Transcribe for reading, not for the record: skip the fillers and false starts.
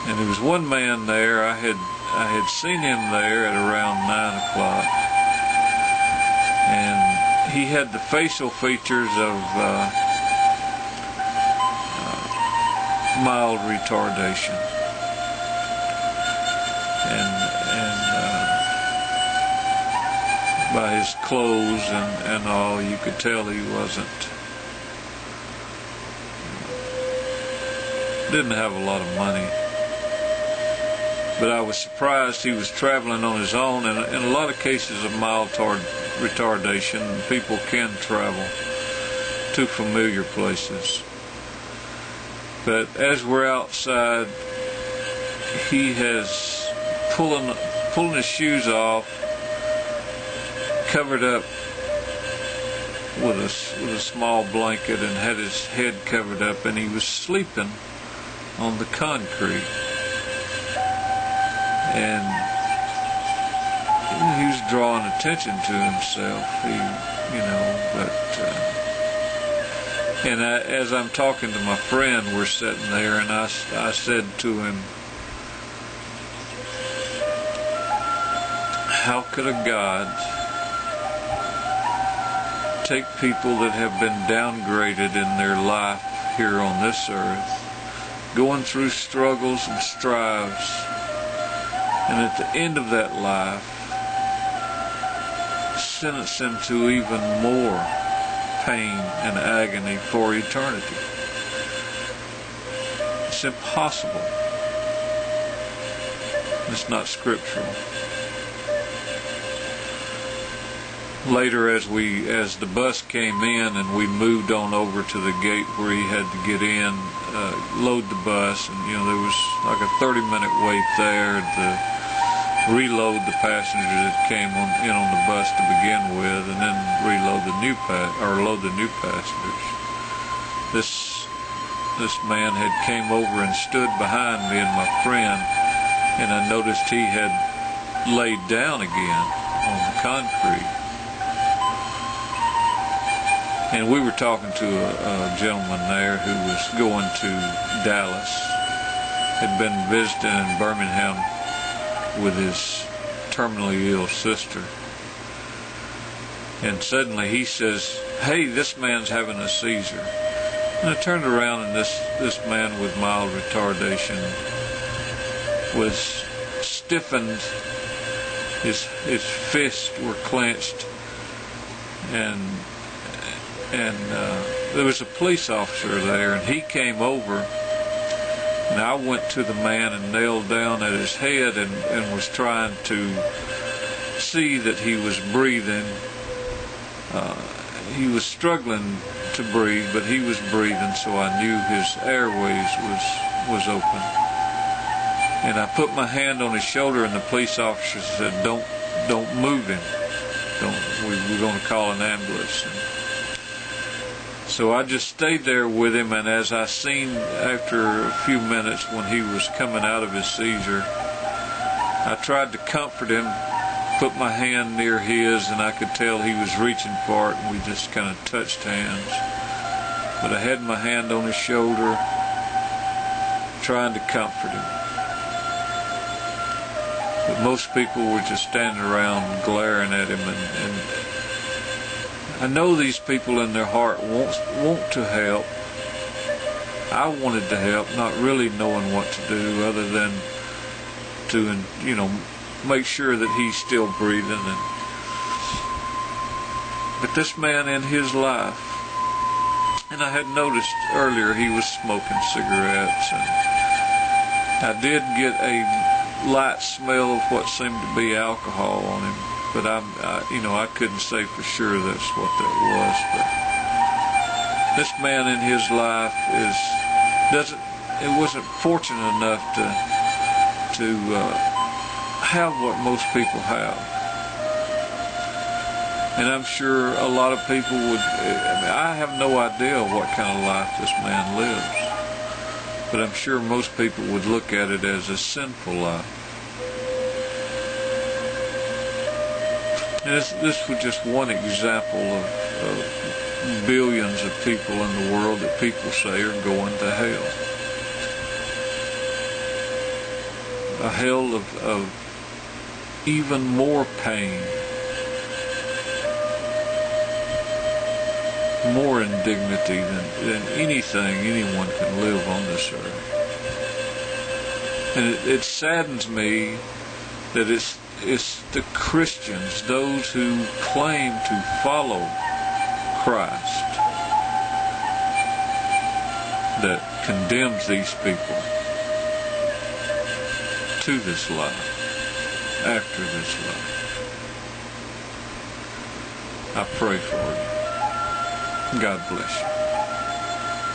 And there was one man there. I had seen him there at around 9 o'clock, and he had the facial features of mild retardation, and by his clothes and all, you could tell he didn't have a lot of money. But I was surprised he was traveling on his own, and in a lot of cases of mild retardation, people can travel to familiar places. But as we're outside, he has pulling his shoes off, covered up with a small blanket, and had his head covered up, and he was sleeping on the concrete. And he was drawing attention to himself, as I'm talking to my friend, we're sitting there, and I said to him, how could a God take people that have been downgraded in their life here on this earth, going through struggles and strives, and at the end of that life, sentence them to even more pain and agony for eternity? It's impossible. It's not scriptural. Later, as the bus came in and we moved on over to the gate where he had to get in, load the bus, and there was like a 30-minute wait there to reload the passengers that came in on the bus to begin with, and then load the new passengers. This man had came over and stood behind me and my friend, and I noticed he had laid down again on the concrete. And we were talking to a gentleman there who was going to Dallas, had been visiting in Birmingham with his terminally ill sister. And suddenly he says, hey, this man's having a seizure. And I turned around, and this man with mild retardation was stiffened, his fists were clenched, and there was a police officer there, and he came over, and I went to the man and knelt down at his head and was trying to see that he was breathing. He was struggling to breathe, but he was breathing, so I knew his airways was open. And I put my hand on his shoulder, and the police officer said, "Don't move him. We're going to call an ambulance." So I just stayed there with him, and as I seen after a few minutes when he was coming out of his seizure, I tried to comfort him, put my hand near his, and I could tell he was reaching for it, and we just kind of touched hands. But I had my hand on his shoulder, trying to comfort him. But most people were just standing around glaring at him, and I know these people in their heart want to help. I wanted to help, not really knowing what to do other than to, make sure that he's still breathing. But this man in his life, and I had noticed earlier he was smoking cigarettes, and I did get a light smell of what seemed to be alcohol on him, but I couldn't say for sure that's what that was. But this man in his life wasn't fortunate enough to have what most people have. And I'm sure a lot of people would, I have no idea what kind of life this man lives, but I'm sure most people would look at it as a sinful life. And this was just one example of billions of people in the world that people say are going to hell. a hell of even more pain, more indignity than anything anyone can live on this earth. And it saddens me that it's the Christians, those who claim to follow Christ, that condemns these people to this life, after this life. I pray for you. God bless you.